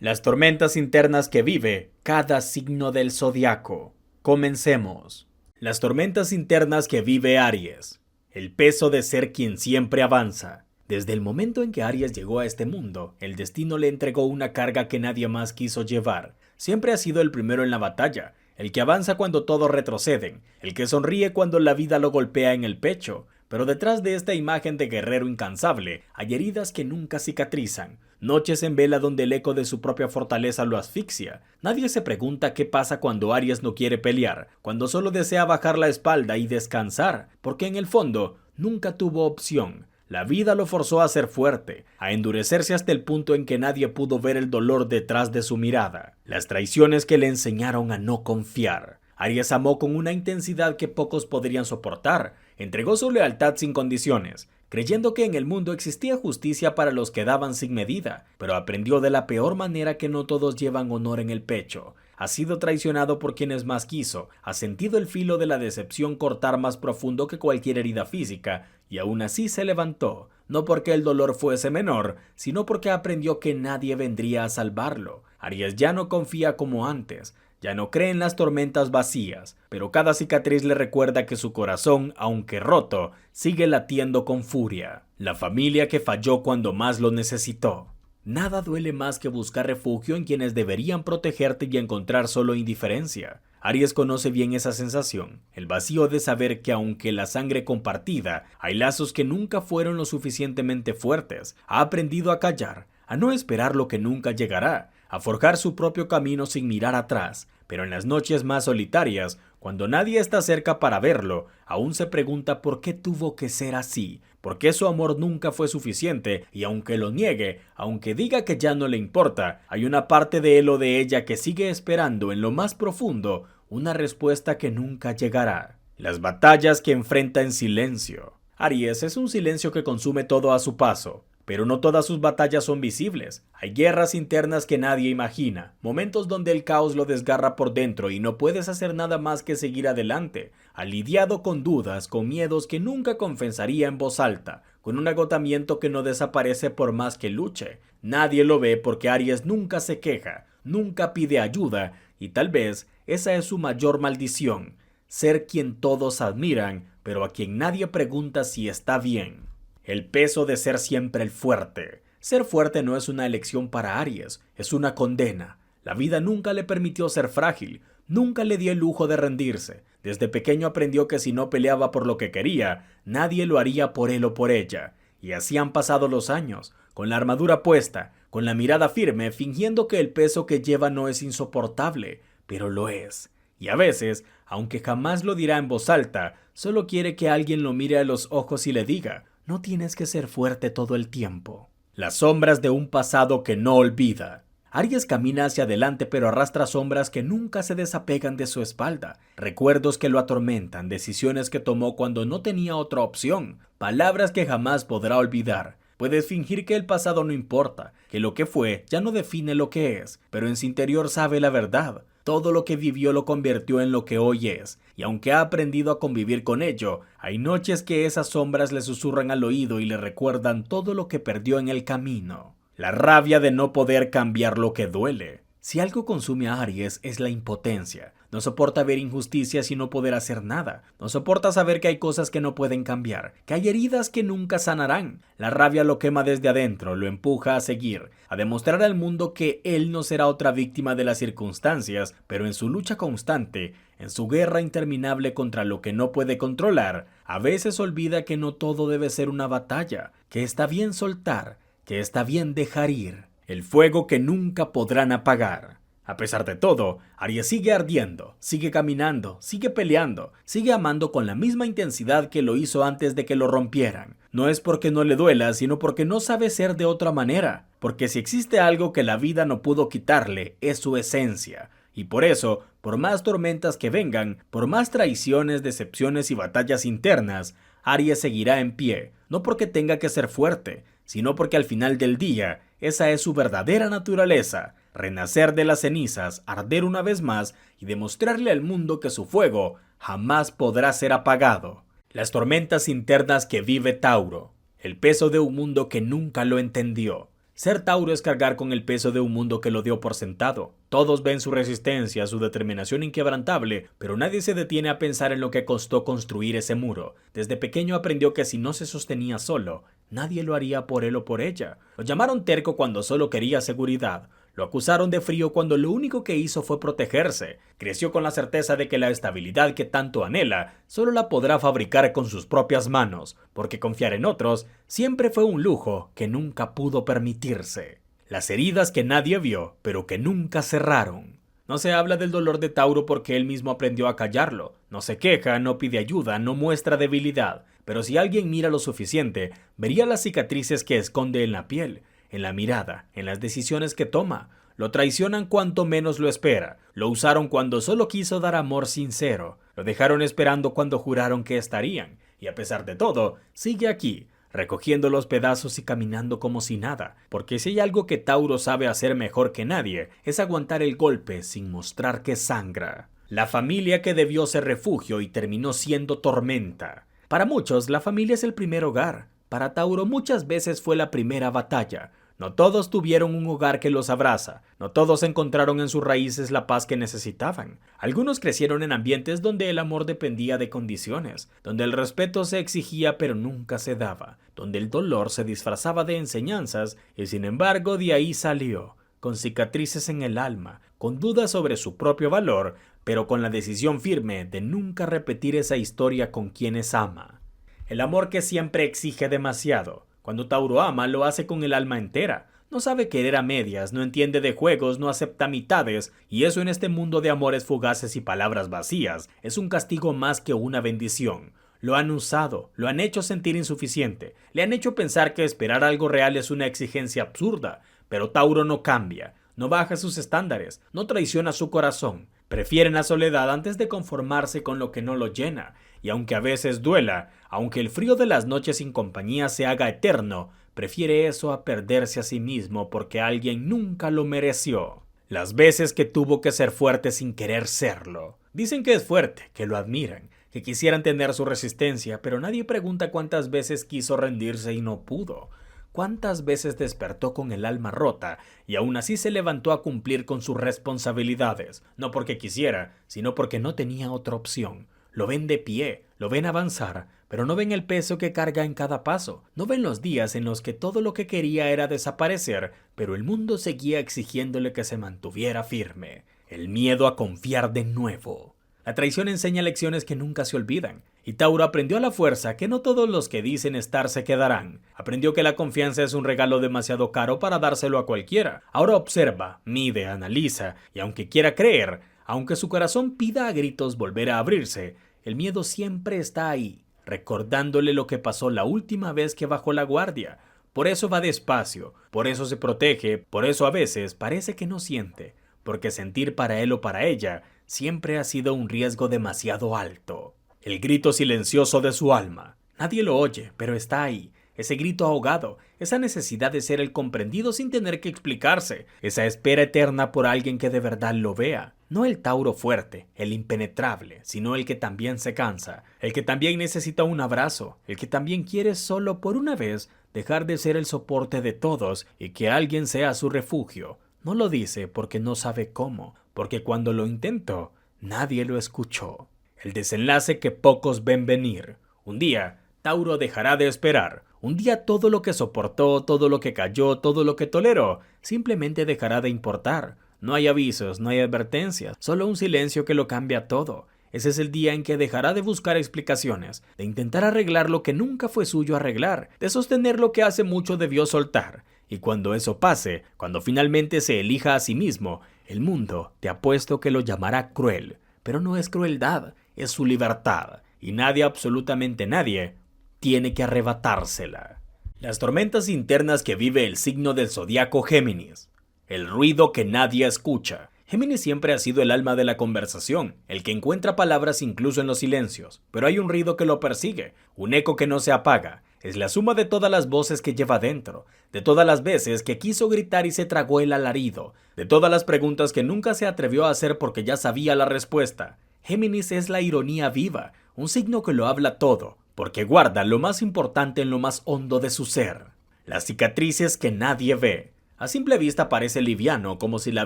Las tormentas internas que vive cada signo del zodiaco. Comencemos. Las tormentas internas que vive Aries. El peso de ser quien siempre avanza. Desde el momento en que Aries llegó a este mundo, el destino le entregó una carga que nadie más quiso llevar. Siempre ha sido el primero en la batalla, el que avanza cuando todos retroceden, el que sonríe cuando la vida lo golpea en el pecho. Pero detrás de esta imagen de guerrero incansable hay heridas que nunca cicatrizan, noches en vela donde el eco de su propia fortaleza lo asfixia. Nadie se pregunta qué pasa cuando Aries no quiere pelear, cuando solo desea bajar la espalda y descansar, porque en el fondo nunca tuvo opción. La vida lo forzó a ser fuerte, a endurecerse hasta el punto en que nadie pudo ver el dolor detrás de su mirada, las traiciones que le enseñaron a no confiar. Aries amó con una intensidad que pocos podrían soportar, entregó su lealtad sin condiciones, creyendo que en el mundo existía justicia para los que daban sin medida, pero aprendió de la peor manera que no todos llevan honor en el pecho. Ha sido traicionado por quienes más quiso, ha sentido el filo de la decepción cortar más profundo que cualquier herida física, y aún así se levantó, no porque el dolor fuese menor, sino porque aprendió que nadie vendría a salvarlo. Aries ya no confía como antes, ya no cree en las tormentas vacías, pero cada cicatriz le recuerda que su corazón, aunque roto, sigue latiendo con furia. La familia que falló cuando más lo necesitó. Nada duele más que buscar refugio en quienes deberían protegerte y encontrar solo indiferencia. Aries conoce bien esa sensación, el vacío de saber que aunque la sangre compartida, hay lazos que nunca fueron lo suficientemente fuertes. Ha aprendido a callar, a no esperar lo que nunca llegará, a forjar su propio camino sin mirar atrás, pero en las noches más solitarias, cuando nadie está cerca para verlo, aún se pregunta por qué tuvo que ser así, por qué su amor nunca fue suficiente, y aunque lo niegue, aunque diga que ya no le importa, hay una parte de él o de ella que sigue esperando en lo más profundo una respuesta que nunca llegará. Las batallas que enfrenta en silencio. Aries es un silencio que consume todo a su paso. Pero no todas sus batallas son visibles. Hay guerras internas que nadie imagina, momentos donde el caos lo desgarra por dentro y no puedes hacer nada más que seguir adelante, alidiado con dudas, con miedos que nunca confesaría en voz alta, con un agotamiento que no desaparece por más que luche. Nadie lo ve porque Aries nunca se queja, nunca pide ayuda y tal vez esa es su mayor maldición, ser quien todos admiran, pero a quien nadie pregunta si está bien. El peso de ser siempre el fuerte. Ser fuerte no es una elección para Aries, es una condena. La vida nunca le permitió ser frágil, nunca le dio el lujo de rendirse. Desde pequeño aprendió que si no peleaba por lo que quería, nadie lo haría por él o por ella. Y así han pasado los años, con la armadura puesta, con la mirada firme, fingiendo que el peso que lleva no es insoportable, pero lo es. Y a veces, aunque jamás lo dirá en voz alta, solo quiere que alguien lo mire a los ojos y le diga: no tienes que ser fuerte todo el tiempo. Las sombras de un pasado que no olvida. Aries camina hacia adelante pero arrastra sombras que nunca se desapegan de su espalda. Recuerdos que lo atormentan, decisiones que tomó cuando no tenía otra opción, palabras que jamás podrá olvidar. Puedes fingir que el pasado no importa, que lo que fue ya no define lo que es, pero en su interior sabe la verdad. Todo lo que vivió lo convirtió en lo que hoy es, y aunque ha aprendido a convivir con ello, hay noches que esas sombras le susurran al oído y le recuerdan todo lo que perdió en el camino. La rabia de no poder cambiar lo que duele. Si algo consume a Aries es la impotencia. No soporta ver injusticias y no poder hacer nada. No soporta saber que hay cosas que no pueden cambiar, que hay heridas que nunca sanarán. La rabia lo quema desde adentro, lo empuja a seguir, a demostrar al mundo que él no será otra víctima de las circunstancias, pero en su lucha constante, en su guerra interminable contra lo que no puede controlar, a veces olvida que no todo debe ser una batalla, que está bien soltar, que está bien dejar ir. El fuego que nunca podrán apagar. A pesar de todo, Aries sigue ardiendo, sigue caminando, sigue peleando, sigue amando con la misma intensidad que lo hizo antes de que lo rompieran. No es porque no le duela, sino porque no sabe ser de otra manera. Porque si existe algo que la vida no pudo quitarle, es su esencia. Y por eso, por más tormentas que vengan, por más traiciones, decepciones y batallas internas, Aries seguirá en pie, no porque tenga que ser fuerte, sino porque al final del día, esa es su verdadera naturaleza, renacer de las cenizas, arder una vez más y demostrarle al mundo que su fuego jamás podrá ser apagado. Las tormentas internas que vive Tauro, el peso de un mundo que nunca lo entendió. Ser Tauro es cargar con el peso de un mundo que lo dio por sentado. Todos ven su resistencia, su determinación inquebrantable, pero nadie se detiene a pensar en lo que costó construir ese muro. Desde pequeño aprendió que si no se sostenía solo, nadie lo haría por él o por ella. Lo llamaron terco cuando solo quería seguridad. Lo acusaron de frío cuando lo único que hizo fue protegerse. Creció con la certeza de que la estabilidad que tanto anhela solo la podrá fabricar con sus propias manos, porque confiar en otros siempre fue un lujo que nunca pudo permitirse. Las heridas que nadie vio, pero que nunca cerraron. No se habla del dolor de Tauro porque él mismo aprendió a callarlo. No se queja, no pide ayuda, no muestra debilidad. Pero si alguien mira lo suficiente, vería las cicatrices que esconde en la piel, en la mirada, en las decisiones que toma. Lo traicionan cuanto menos lo espera. Lo usaron cuando solo quiso dar amor sincero. Lo dejaron esperando cuando juraron que estarían. Y a pesar de todo, sigue aquí, recogiendo los pedazos y caminando como si nada. Porque si hay algo que Tauro sabe hacer mejor que nadie, es aguantar el golpe sin mostrar que sangra. La familia que debió ser refugio y terminó siendo tormenta. Para muchos, la familia es el primer hogar. Para Tauro muchas veces fue la primera batalla. No todos tuvieron un hogar que los abraza, no todos encontraron en sus raíces la paz que necesitaban. Algunos crecieron en ambientes donde el amor dependía de condiciones, donde el respeto se exigía pero nunca se daba, donde el dolor se disfrazaba de enseñanzas y sin embargo de ahí salió, con cicatrices en el alma, con dudas sobre su propio valor, pero con la decisión firme de nunca repetir esa historia con quienes ama. El amor que siempre exige demasiado. Cuando Tauro ama, lo hace con el alma entera. No sabe querer a medias, no entiende de juegos, no acepta mitades, y eso en este mundo de amores fugaces y palabras vacías es un castigo más que una bendición. Lo han usado, lo han hecho sentir insuficiente, le han hecho pensar que esperar algo real es una exigencia absurda, pero Tauro no cambia, no baja sus estándares, no traiciona su corazón. Prefieren la soledad antes de conformarse con lo que no lo llena, y aunque a veces duela, aunque el frío de las noches sin compañía se haga eterno, prefiere eso a perderse a sí mismo porque alguien nunca lo mereció. Las veces que tuvo que ser fuerte sin querer serlo. Dicen que es fuerte, que lo admiran, que quisieran tener su resistencia, pero nadie pregunta cuántas veces quiso rendirse y no pudo. ¿Cuántas veces despertó con el alma rota y aún así se levantó a cumplir con sus responsabilidades? No porque quisiera, sino porque no tenía otra opción. Lo ven de pie, lo ven avanzar, pero no ven el peso que carga en cada paso. No ven los días en los que todo lo que quería era desaparecer, pero el mundo seguía exigiéndole que se mantuviera firme. El miedo a confiar de nuevo. La traición enseña lecciones que nunca se olvidan, y Tauro aprendió a la fuerza que no todos los que dicen estar se quedarán. Aprendió que la confianza es un regalo demasiado caro para dárselo a cualquiera. Ahora observa, mide, analiza, y aunque quiera creer, aunque su corazón pida a gritos volver a abrirse, el miedo siempre está ahí, recordándole lo que pasó la última vez que bajó la guardia. Por eso va despacio, por eso se protege, por eso a veces parece que no siente, porque sentir para él o para ella siempre ha sido un riesgo demasiado alto. El grito silencioso de su alma. Nadie lo oye, pero está ahí. Ese grito ahogado, esa necesidad de ser el comprendido sin tener que explicarse, esa espera eterna por alguien que de verdad lo vea. No el Tauro fuerte, el impenetrable, sino el que también se cansa, el que también necesita un abrazo, el que también quiere solo por una vez dejar de ser el soporte de todos y que alguien sea su refugio. No lo dice porque no sabe cómo, porque cuando lo intentó, nadie lo escuchó. El desenlace que pocos ven venir. Un día, Tauro dejará de esperar. Un día todo lo que soportó, todo lo que cayó, todo lo que toleró, simplemente dejará de importar. No hay avisos, no hay advertencias, solo un silencio que lo cambia todo. Ese es el día en que dejará de buscar explicaciones, de intentar arreglar lo que nunca fue suyo arreglar, de sostener lo que hace mucho debió soltar. Y cuando eso pase, cuando finalmente se elija a sí mismo, el mundo te apuesto que lo llamará cruel. Pero no es crueldad, es su libertad. Y nadie, absolutamente nadie, tiene que arrebatársela. Las tormentas internas que vive el signo del zodiaco Géminis. El ruido que nadie escucha. Géminis siempre ha sido el alma de la conversación, el que encuentra palabras incluso en los silencios, pero hay un ruido que lo persigue, un eco que no se apaga. Es la suma de todas las voces que lleva dentro, de todas las veces que quiso gritar y se tragó el alarido, de todas las preguntas que nunca se atrevió a hacer porque ya sabía la respuesta. Géminis es la ironía viva, un signo que lo habla todo, porque guarda lo más importante en lo más hondo de su ser. Las cicatrices que nadie ve. A simple vista parece liviano, como si la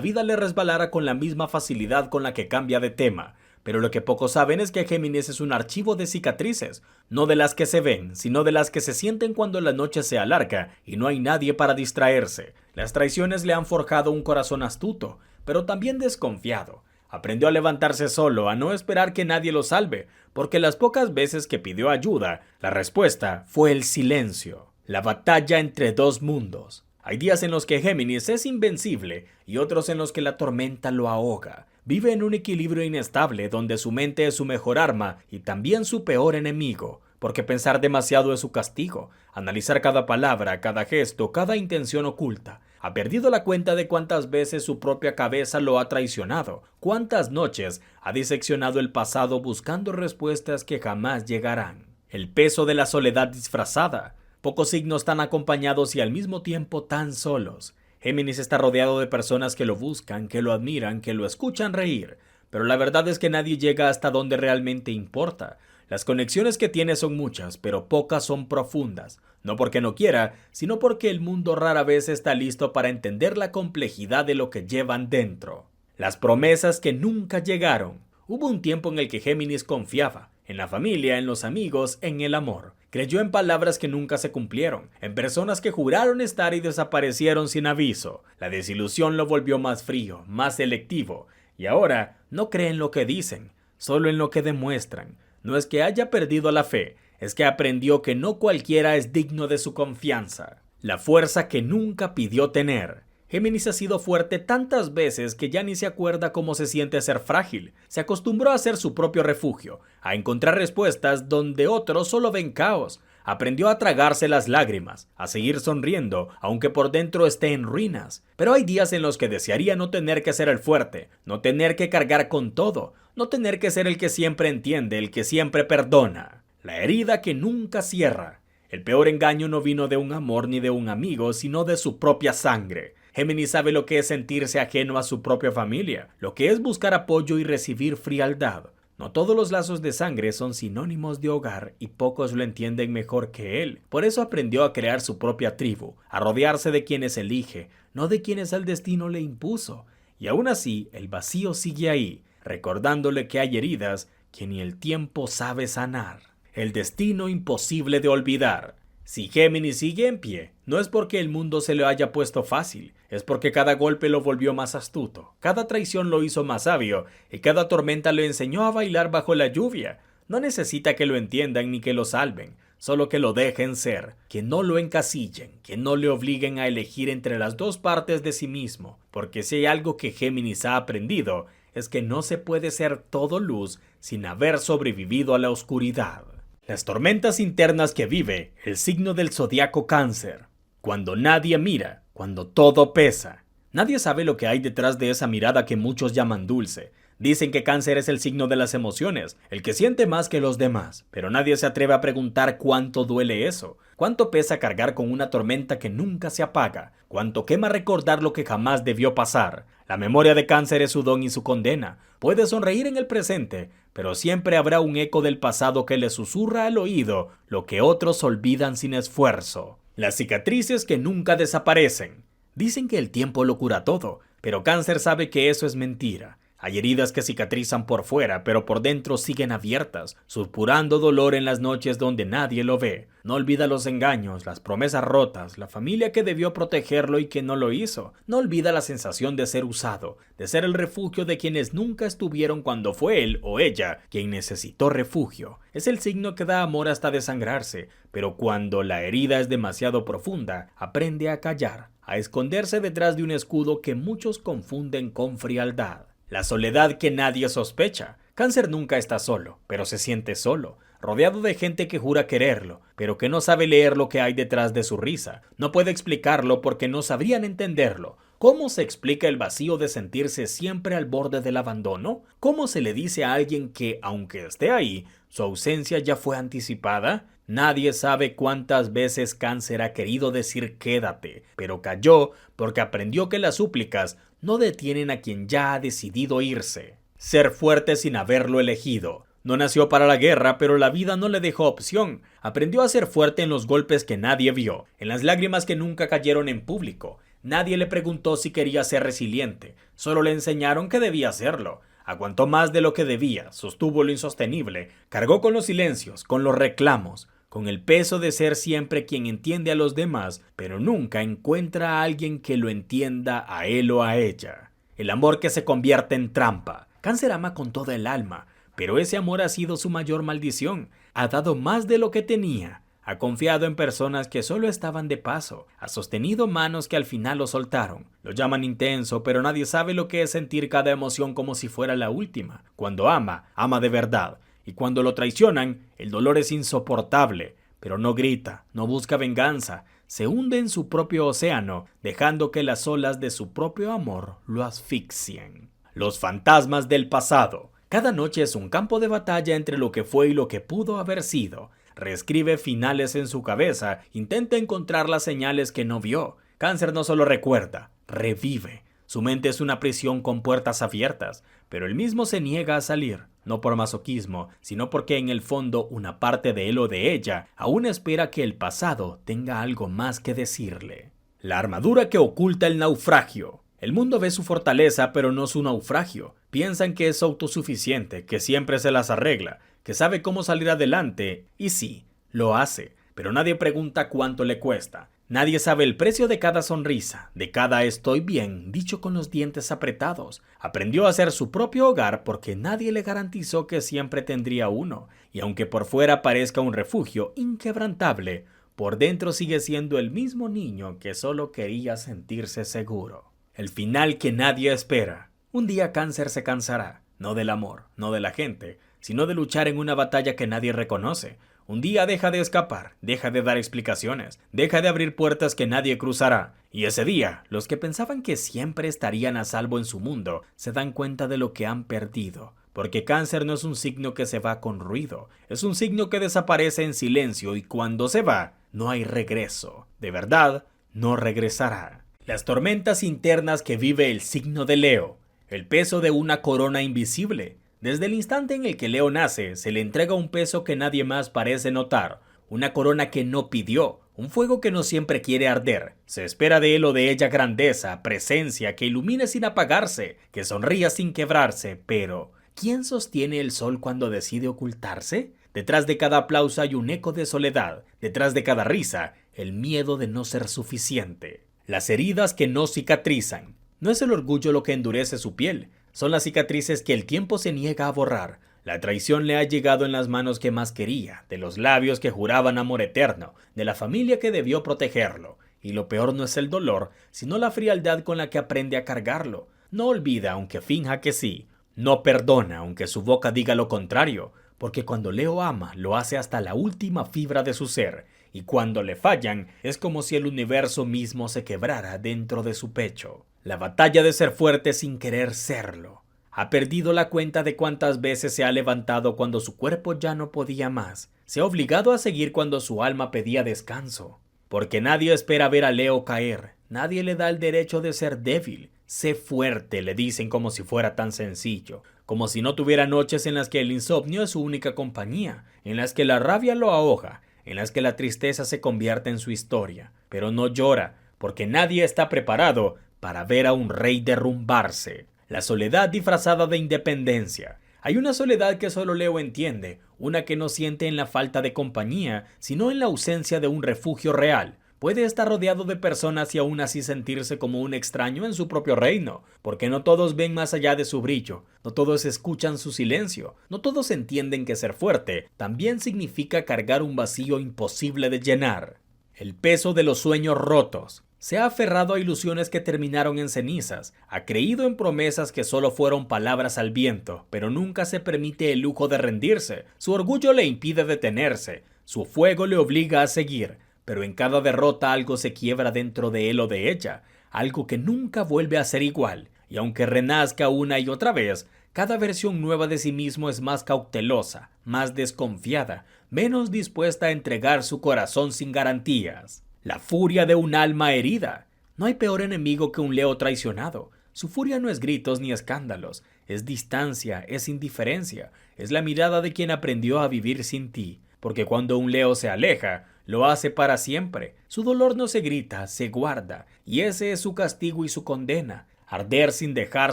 vida le resbalara con la misma facilidad con la que cambia de tema. Pero lo que pocos saben es que Géminis es un archivo de cicatrices, no de las que se ven, sino de las que se sienten cuando la noche se alarga y no hay nadie para distraerse. Las traiciones le han forjado un corazón astuto, pero también desconfiado. Aprendió a levantarse solo, a no esperar que nadie lo salve, porque las pocas veces que pidió ayuda, la respuesta fue el silencio. La batalla entre dos mundos. Hay días en los que Géminis es invencible y otros en los que la tormenta lo ahoga. Vive en un equilibrio inestable donde su mente es su mejor arma y también su peor enemigo, porque pensar demasiado es su castigo. Analizar cada palabra, cada gesto, cada intención oculta. Ha perdido la cuenta de cuántas veces su propia cabeza lo ha traicionado, cuántas noches ha diseccionado el pasado buscando respuestas que jamás llegarán. El peso de la soledad disfrazada. Pocos signos tan acompañados y al mismo tiempo tan solos. Géminis está rodeado de personas que lo buscan, que lo admiran, que lo escuchan reír, pero la verdad es que nadie llega hasta donde realmente importa. Las conexiones que tiene son muchas, pero pocas son profundas. No porque no quiera, sino porque el mundo rara vez está listo para entender la complejidad de lo que llevan dentro. Las promesas que nunca llegaron. Hubo un tiempo en el que Géminis confiaba, en la familia, en los amigos, en el amor. Creyó en palabras que nunca se cumplieron, en personas que juraron estar y desaparecieron sin aviso. La desilusión lo volvió más frío, más selectivo, y ahora no cree en lo que dicen, solo en lo que demuestran. No es que haya perdido la fe, es que aprendió que no cualquiera es digno de su confianza. La fuerza que nunca pidió tener. Géminis ha sido fuerte tantas veces que ya ni se acuerda cómo se siente ser frágil. Se acostumbró a ser su propio refugio, a encontrar respuestas donde otros solo ven caos. Aprendió a tragarse las lágrimas, a seguir sonriendo, aunque por dentro esté en ruinas. Pero hay días en los que desearía no tener que ser el fuerte, no tener que cargar con todo, no tener que ser el que siempre entiende, el que siempre perdona. La herida que nunca cierra. El peor engaño no vino de un amor ni de un amigo, sino de su propia sangre. Géminis sabe lo que es sentirse ajeno a su propia familia, lo que es buscar apoyo y recibir frialdad. No todos los lazos de sangre son sinónimos de hogar y pocos lo entienden mejor que él. Por eso aprendió a crear su propia tribu, a rodearse de quienes elige, no de quienes el destino le impuso. Y aún así, el vacío sigue ahí, recordándole que hay heridas que ni el tiempo sabe sanar. El destino imposible de olvidar. Si Géminis sigue en pie, no es porque el mundo se lo haya puesto fácil, es porque cada golpe lo volvió más astuto, cada traición lo hizo más sabio y cada tormenta le enseñó a bailar bajo la lluvia. No necesita que lo entiendan ni que lo salven, solo que lo dejen ser, que no lo encasillen, que no le obliguen a elegir entre las dos partes de sí mismo, porque si hay algo que Géminis ha aprendido, es que no se puede ser todo luz sin haber sobrevivido a la oscuridad. Las tormentas internas que vive el signo del zodiaco Cáncer. Cuando nadie mira, cuando todo pesa. Nadie sabe lo que hay detrás de esa mirada que muchos llaman dulce. Dicen que Cáncer es el signo de las emociones, el que siente más que los demás, pero nadie se atreve a preguntar cuánto duele eso, cuánto pesa cargar con una tormenta que nunca se apaga, cuánto quema recordar lo que jamás debió pasar. La memoria de Cáncer es su don y su condena. Puede sonreír en el presente, pero siempre habrá un eco del pasado que le susurra al oído lo que otros olvidan sin esfuerzo. Las cicatrices que nunca desaparecen. Dicen que el tiempo lo cura todo, pero Cáncer sabe que eso es mentira. Hay heridas que cicatrizan por fuera, pero por dentro siguen abiertas, supurando dolor en las noches donde nadie lo ve. No olvida los engaños, las promesas rotas, la familia que debió protegerlo y que no lo hizo. No olvida la sensación de ser usado, de ser el refugio de quienes nunca estuvieron cuando fue él o ella quien necesitó refugio. Es el signo que da amor hasta desangrarse, pero cuando la herida es demasiado profunda, aprende a callar, a esconderse detrás de un escudo que muchos confunden con frialdad. La soledad que nadie sospecha. Cáncer nunca está solo, pero se siente solo, rodeado de gente que jura quererlo, pero que no sabe leer lo que hay detrás de su risa. No puede explicarlo porque no sabrían entenderlo. ¿Cómo se explica el vacío de sentirse siempre al borde del abandono? ¿Cómo se le dice a alguien que, aunque esté ahí, su ausencia ya fue anticipada? Nadie sabe cuántas veces Cáncer ha querido decir quédate, pero calló porque aprendió que las súplicas no detienen a quien ya ha decidido irse. Ser fuerte sin haberlo elegido. No nació para la guerra, pero la vida no le dejó opción. Aprendió a ser fuerte en los golpes que nadie vio, en las lágrimas que nunca cayeron en público. Nadie le preguntó si quería ser resiliente, solo le enseñaron que debía hacerlo. Aguantó más de lo que debía, sostuvo lo insostenible, cargó con los silencios, con los reclamos, con el peso de ser siempre quien entiende a los demás, pero nunca encuentra a alguien que lo entienda a él o a ella. El amor que se convierte en trampa. Cáncer ama con toda el alma, pero ese amor ha sido su mayor maldición. Ha dado más de lo que tenía. Ha confiado en personas que solo estaban de paso. Ha sostenido manos que al final lo soltaron. Lo llaman intenso, pero nadie sabe lo que es sentir cada emoción como si fuera la última. Cuando ama, ama de verdad. Y cuando lo traicionan, el dolor es insoportable. Pero no grita, no busca venganza. Se hunde en su propio océano, dejando que las olas de su propio amor lo asfixien. Los fantasmas del pasado. Cada noche es un campo de batalla entre lo que fue y lo que pudo haber sido. Reescribe finales en su cabeza, intenta encontrar las señales que no vio. Cáncer no solo recuerda, revive. Su mente es una prisión con puertas abiertas, pero él mismo se niega a salir, no por masoquismo, sino porque en el fondo una parte de él o de ella aún espera que el pasado tenga algo más que decirle. La armadura que oculta el naufragio. El mundo ve su fortaleza, pero no su naufragio. Piensan que es autosuficiente, que siempre se las arregla, que sabe cómo salir adelante, y sí, lo hace, pero nadie pregunta cuánto le cuesta. Nadie sabe el precio de cada sonrisa, de cada estoy bien, dicho con los dientes apretados. Aprendió a hacer su propio hogar porque nadie le garantizó que siempre tendría uno, y aunque por fuera parezca un refugio inquebrantable, por dentro sigue siendo el mismo niño que solo quería sentirse seguro. El final que nadie espera. Un día Cáncer se cansará, no del amor, no de la gente, sino de luchar en una batalla que nadie reconoce. Un día deja de escapar, deja de dar explicaciones, deja de abrir puertas que nadie cruzará. Y ese día, los que pensaban que siempre estarían a salvo en su mundo, se dan cuenta de lo que han perdido. Porque Cáncer no es un signo que se va con ruido, es un signo que desaparece en silencio y cuando se va, no hay regreso. De verdad, no regresará. Las tormentas internas que vive el signo de Leo. El peso de una corona invisible. Desde el instante en el que Leo nace, se le entrega un peso que nadie más parece notar. Una corona que no pidió, un fuego que no siempre quiere arder. Se espera de él o de ella grandeza, presencia, que ilumine sin apagarse, que sonría sin quebrarse, pero ¿quién sostiene el sol cuando decide ocultarse? Detrás de cada aplauso hay un eco de soledad, detrás de cada risa, el miedo de no ser suficiente. Las heridas que no cicatrizan. No es el orgullo lo que endurece su piel, son las cicatrices que el tiempo se niega a borrar. La traición le ha llegado en las manos que más quería, de los labios que juraban amor eterno, de la familia que debió protegerlo. Y lo peor no es el dolor, sino la frialdad con la que aprende a cargarlo. No olvida aunque finja que sí, no perdona aunque su boca diga lo contrario, porque cuando Leo ama lo hace hasta la última fibra de su ser, y cuando le fallan es como si el universo mismo se quebrara dentro de su pecho. La batalla de ser fuerte sin querer serlo. Ha perdido la cuenta de cuántas veces se ha levantado cuando su cuerpo ya no podía más. Se ha obligado a seguir cuando su alma pedía descanso. Porque nadie espera ver a Leo caer. Nadie le da el derecho de ser débil. Sé fuerte, le dicen como si fuera tan sencillo. Como si no tuviera noches en las que el insomnio es su única compañía. En las que la rabia lo ahoga. En las que la tristeza se convierte en su historia. Pero no llora, porque nadie está preparado para ver a un rey derrumbarse. La soledad disfrazada de independencia. Hay una soledad que solo Leo entiende, una que no siente en la falta de compañía, sino en la ausencia de un refugio real. Puede estar rodeado de personas y aún así sentirse como un extraño en su propio reino, porque no todos ven más allá de su brillo, no todos escuchan su silencio, no todos entienden que ser fuerte también significa cargar un vacío imposible de llenar. El peso de los sueños rotos. Se ha aferrado a ilusiones que terminaron en cenizas, ha creído en promesas que solo fueron palabras al viento, pero nunca se permite el lujo de rendirse. Su orgullo le impide detenerse, su fuego le obliga a seguir, pero en cada derrota algo se quiebra dentro de él o de ella, algo que nunca vuelve a ser igual, y aunque renazca una y otra vez, cada versión nueva de sí mismo es más cautelosa, más desconfiada, menos dispuesta a entregar su corazón sin garantías. La furia de un alma herida. No hay peor enemigo que un Leo traicionado. Su furia no es gritos ni escándalos, es distancia, es indiferencia, es la mirada de quien aprendió a vivir sin ti, porque cuando un Leo se aleja, lo hace para siempre. Su dolor no se grita, se guarda, y ese es su castigo y su condena. Arder sin dejar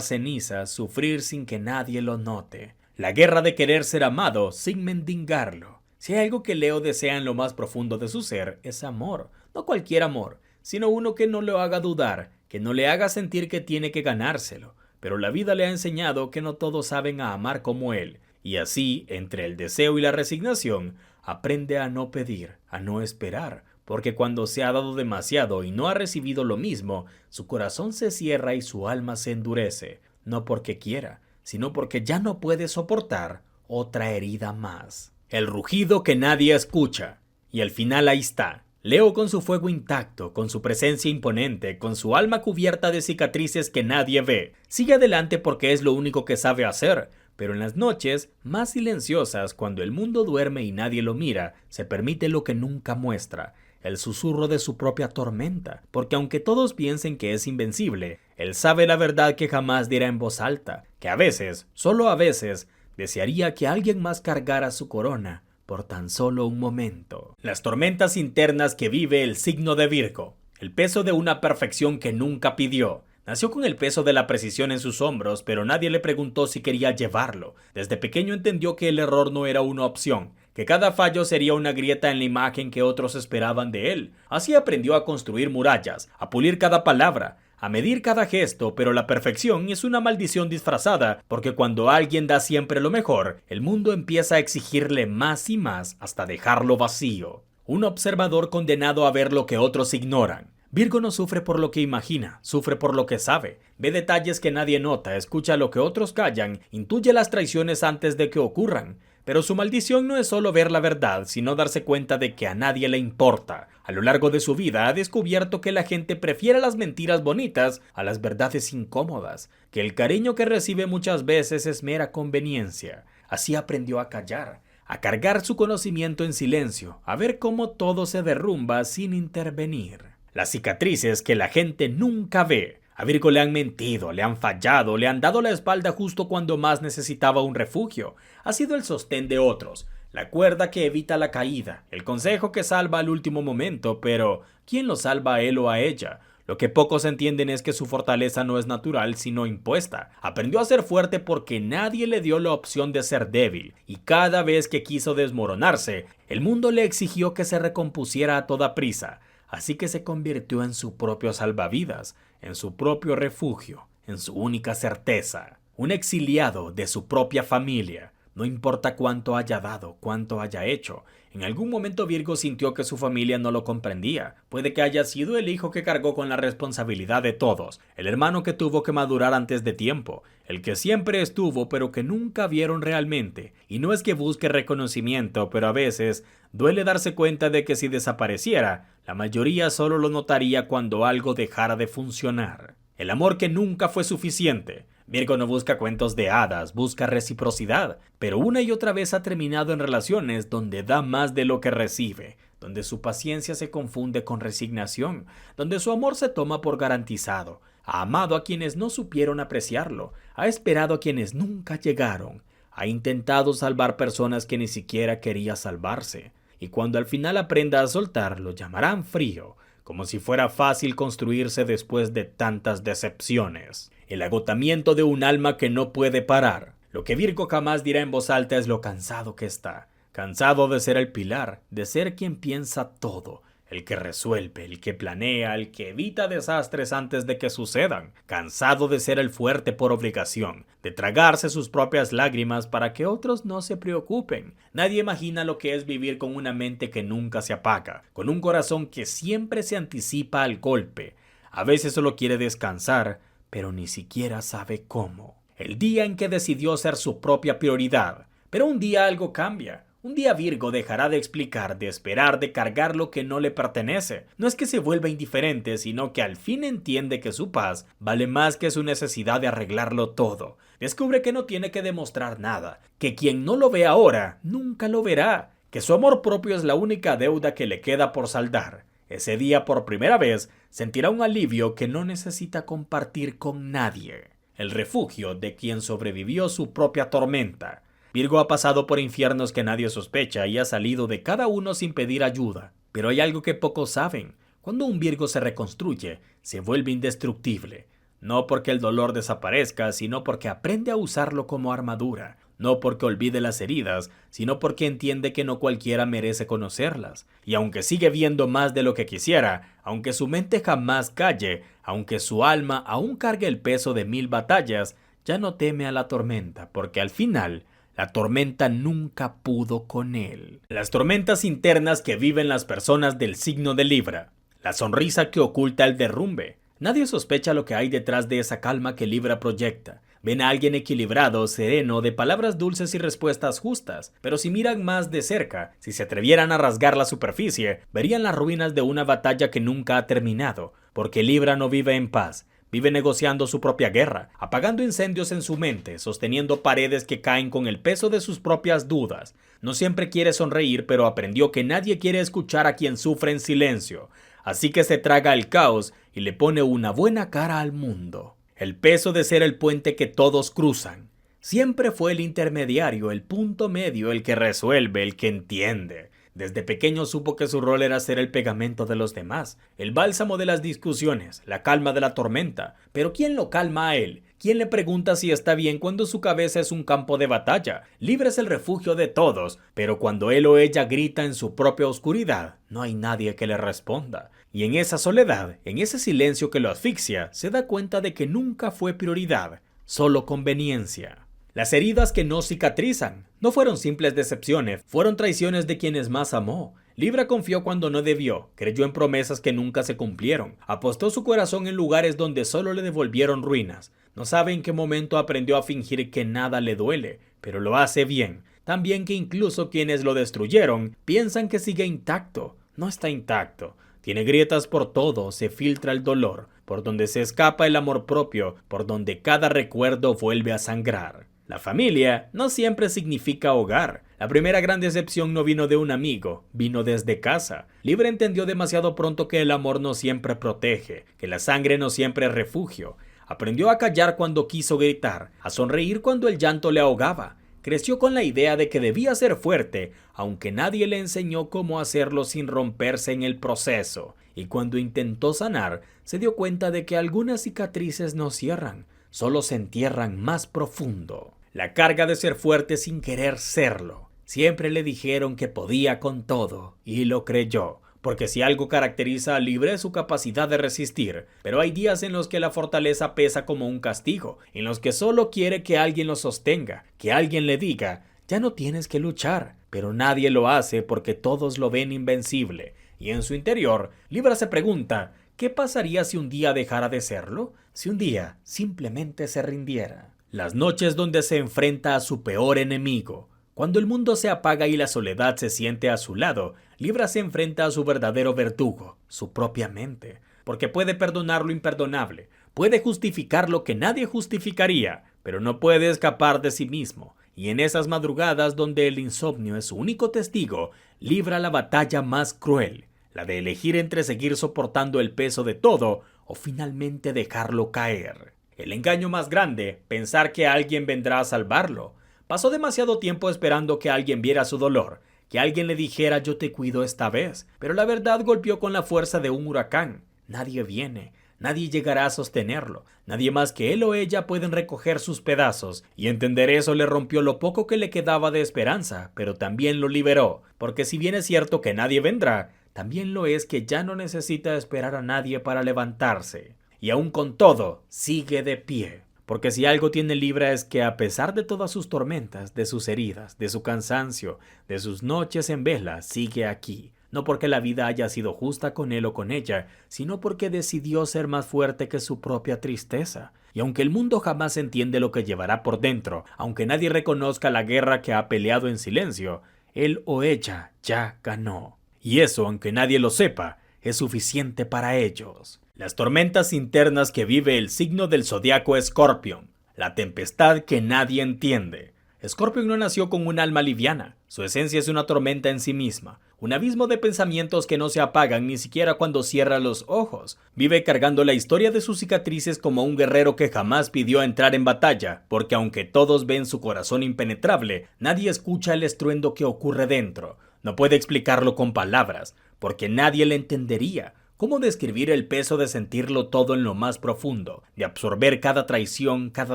cenizas, sufrir sin que nadie lo note. La guerra de querer ser amado sin mendigarlo. Si hay algo que Leo desea en lo más profundo de su ser, es amor. No cualquier amor, sino uno que no lo haga dudar, que no le haga sentir que tiene que ganárselo. Pero la vida le ha enseñado que no todos saben a amar como él, y así, entre el deseo y la resignación, aprende a no pedir, a no esperar, porque cuando se ha dado demasiado y no ha recibido lo mismo, su corazón se cierra y su alma se endurece, no porque quiera, sino porque ya no puede soportar otra herida más. El rugido que nadie escucha, y al final ahí está. Leo con su fuego intacto, con su presencia imponente, con su alma cubierta de cicatrices que nadie ve. Sigue adelante porque es lo único que sabe hacer, pero en las noches más silenciosas, cuando el mundo duerme y nadie lo mira, se permite lo que nunca muestra, el susurro de su propia tormenta, porque aunque todos piensen que es invencible, él sabe la verdad que jamás dirá en voz alta, que a veces, solo a veces, desearía que alguien más cargara su corona por tan solo un momento. Las tormentas internas que vive el signo de Virgo, el peso de una perfección que nunca pidió. Nació con el peso de la precisión en sus hombros, pero nadie le preguntó si quería llevarlo. Desde pequeño entendió que el error no era una opción, que cada fallo sería una grieta en la imagen que otros esperaban de él. Así aprendió a construir murallas, a pulir cada palabra, a medir cada gesto, pero la perfección es una maldición disfrazada, porque cuando alguien da siempre lo mejor, el mundo empieza a exigirle más y más hasta dejarlo vacío. Un observador condenado a ver lo que otros ignoran. Virgo no sufre por lo que imagina, sufre por lo que sabe. Ve detalles que nadie nota, escucha lo que otros callan, intuye las traiciones antes de que ocurran. Pero su maldición no es solo ver la verdad, sino darse cuenta de que a nadie le importa. A lo largo de su vida ha descubierto que la gente prefiere las mentiras bonitas a las verdades incómodas, que el cariño que recibe muchas veces es mera conveniencia. Así aprendió a callar, a cargar su conocimiento en silencio, a ver cómo todo se derrumba sin intervenir. Las cicatrices que la gente nunca ve. A Virgo le han mentido, le han fallado, le han dado la espalda justo cuando más necesitaba un refugio. Ha sido el sostén de otros, la cuerda que evita la caída, el consejo que salva al último momento, pero ¿quién lo salva a él o a ella? Lo que pocos entienden es que su fortaleza no es natural, sino impuesta. Aprendió a ser fuerte porque nadie le dio la opción de ser débil, y cada vez que quiso desmoronarse, el mundo le exigió que se recompusiera a toda prisa. Así que se convirtió en su propio salvavidas, en su propio refugio, en su única certeza. Un exiliado de su propia familia. No importa cuánto haya dado, cuánto haya hecho. En algún momento Virgo sintió que su familia no lo comprendía. Puede que haya sido el hijo que cargó con la responsabilidad de todos, el hermano que tuvo que madurar antes de tiempo, el que siempre estuvo pero que nunca vieron realmente. Y no es que busque reconocimiento, pero a veces duele darse cuenta de que si desapareciera, la mayoría solo lo notaría cuando algo dejara de funcionar. El amor que nunca fue suficiente. Virgo no busca cuentos de hadas, busca reciprocidad, pero una y otra vez ha terminado en relaciones donde da más de lo que recibe, donde su paciencia se confunde con resignación, donde su amor se toma por garantizado. Ha amado a quienes no supieron apreciarlo, ha esperado a quienes nunca llegaron, ha intentado salvar personas que ni siquiera quería salvarse, y cuando al final aprenda a soltar, lo llamarán frío, como si fuera fácil construirse después de tantas decepciones. El agotamiento de un alma que no puede parar. Lo que Virgo jamás dirá en voz alta es lo cansado que está. Cansado de ser el pilar, de ser quien piensa todo, el que resuelve, el que planea, el que evita desastres antes de que sucedan. Cansado de ser el fuerte por obligación, de tragarse sus propias lágrimas para que otros no se preocupen. Nadie imagina lo que es vivir con una mente que nunca se apaga, con un corazón que siempre se anticipa al golpe. A veces solo quiere descansar, pero ni siquiera sabe cómo. El día en que decidió ser su propia prioridad. Pero un día algo cambia. Un día Virgo dejará de explicar, de esperar, de cargar lo que no le pertenece. No es que se vuelva indiferente, sino que al fin entiende que su paz vale más que su necesidad de arreglarlo todo. Descubre que no tiene que demostrar nada, que quien no lo ve ahora, nunca lo verá, que su amor propio es la única deuda que le queda por saldar. Ese día, por primera vez, sentirá un alivio que no necesita compartir con nadie. El refugio de quien sobrevivió su propia tormenta. Virgo ha pasado por infiernos que nadie sospecha y ha salido de cada uno sin pedir ayuda. Pero hay algo que pocos saben. Cuando un Virgo se reconstruye, se vuelve indestructible. No porque el dolor desaparezca, sino porque aprende a usarlo como armadura. No porque olvide las heridas, sino porque entiende que no cualquiera merece conocerlas. Y aunque sigue viendo más de lo que quisiera, aunque su mente jamás calle, aunque su alma aún cargue el peso de 1000 batallas, ya no teme a la tormenta, porque al final, la tormenta nunca pudo con él. Las tormentas internas que viven las personas del signo de Libra. La sonrisa que oculta el derrumbe. Nadie sospecha lo que hay detrás de esa calma que Libra proyecta. Ven a alguien equilibrado, sereno, de palabras dulces y respuestas justas, pero si miran más de cerca, si se atrevieran a rasgar la superficie, verían las ruinas de una batalla que nunca ha terminado, porque Libra no vive en paz, vive negociando su propia guerra, apagando incendios en su mente, sosteniendo paredes que caen con el peso de sus propias dudas. No siempre quiere sonreír, pero aprendió que nadie quiere escuchar a quien sufre en silencio, así que se traga el caos y le pone una buena cara al mundo. El peso de ser el puente que todos cruzan. Siempre fue el intermediario, el punto medio, el que resuelve, el que entiende. Desde pequeño supo que su rol era ser el pegamento de los demás, el bálsamo de las discusiones, la calma de la tormenta. Pero ¿quién lo calma a él? ¿Quién le pregunta si está bien cuando su cabeza es un campo de batalla? Libra es el refugio de todos, pero cuando él o ella grita en su propia oscuridad, no hay nadie que le responda. Y en esa soledad, en ese silencio que lo asfixia, se da cuenta de que nunca fue prioridad, solo conveniencia. Las heridas que no cicatrizan no fueron simples decepciones, fueron traiciones de quienes más amó. Libra confió cuando no debió, creyó en promesas que nunca se cumplieron, apostó su corazón en lugares donde solo le devolvieron ruinas. No sabe en qué momento aprendió a fingir que nada le duele, pero lo hace bien. Tan bien que incluso quienes lo destruyeron piensan que sigue intacto. No está intacto. Tiene grietas por todo, se filtra el dolor, por donde se escapa el amor propio, por donde cada recuerdo vuelve a sangrar. La familia no siempre significa hogar. La primera gran decepción no vino de un amigo, vino desde casa. Libra entendió demasiado pronto que el amor no siempre protege, que la sangre no siempre es refugio. Aprendió a callar cuando quiso gritar, a sonreír cuando el llanto le ahogaba. Creció con la idea de que debía ser fuerte, aunque nadie le enseñó cómo hacerlo sin romperse en el proceso. Y cuando intentó sanar, se dio cuenta de que algunas cicatrices no cierran, solo se entierran más profundo. La carga de ser fuerte sin querer serlo. Siempre le dijeron que podía con todo, y lo creyó. Porque si algo caracteriza a Libra es su capacidad de resistir, pero hay días en los que la fortaleza pesa como un castigo, en los que solo quiere que alguien lo sostenga, que alguien le diga, ya no tienes que luchar, pero nadie lo hace porque todos lo ven invencible, y en su interior, Libra se pregunta, ¿qué pasaría si un día dejara de serlo? Si un día simplemente se rindiera. Las noches donde se enfrenta a su peor enemigo. Cuando el mundo se apaga y la soledad se siente a su lado, Libra se enfrenta a su verdadero verdugo, su propia mente, porque puede perdonar lo imperdonable, puede justificar lo que nadie justificaría, pero no puede escapar de sí mismo, y en esas madrugadas donde el insomnio es su único testigo, libra la batalla más cruel, la de elegir entre seguir soportando el peso de todo o finalmente dejarlo caer. El engaño más grande, pensar que alguien vendrá a salvarlo. Pasó demasiado tiempo esperando que alguien viera su dolor, que alguien le dijera yo te cuido esta vez, pero la verdad golpeó con la fuerza de un huracán. Nadie viene, nadie llegará a sostenerlo, nadie más que él o ella pueden recoger sus pedazos, y entender eso le rompió lo poco que le quedaba de esperanza, pero también lo liberó, porque si bien es cierto que nadie vendrá, también lo es que ya no necesita esperar a nadie para levantarse, y aún con todo, sigue de pie. Porque si algo tiene Libra es que a pesar de todas sus tormentas, de sus heridas, de su cansancio, de sus noches en vela, sigue aquí. No porque la vida haya sido justa con él o con ella, sino porque decidió ser más fuerte que su propia tristeza. Y aunque el mundo jamás entiende lo que llevará por dentro, aunque nadie reconozca la guerra que ha peleado en silencio, él o ella ya ganó. Y eso, aunque nadie lo sepa, es suficiente para ellos. Las tormentas internas que vive el signo del zodiaco Escorpión, la tempestad que nadie entiende. Scorpion no nació con un alma liviana. Su esencia es una tormenta en sí misma, un abismo de pensamientos que no se apagan ni siquiera cuando cierra los ojos. Vive cargando la historia de sus cicatrices como un guerrero que jamás pidió entrar en batalla, porque aunque todos ven su corazón impenetrable, nadie escucha el estruendo que ocurre dentro. No puede explicarlo con palabras, porque nadie le entendería. ¿Cómo describir el peso de sentirlo todo en lo más profundo, de absorber cada traición, cada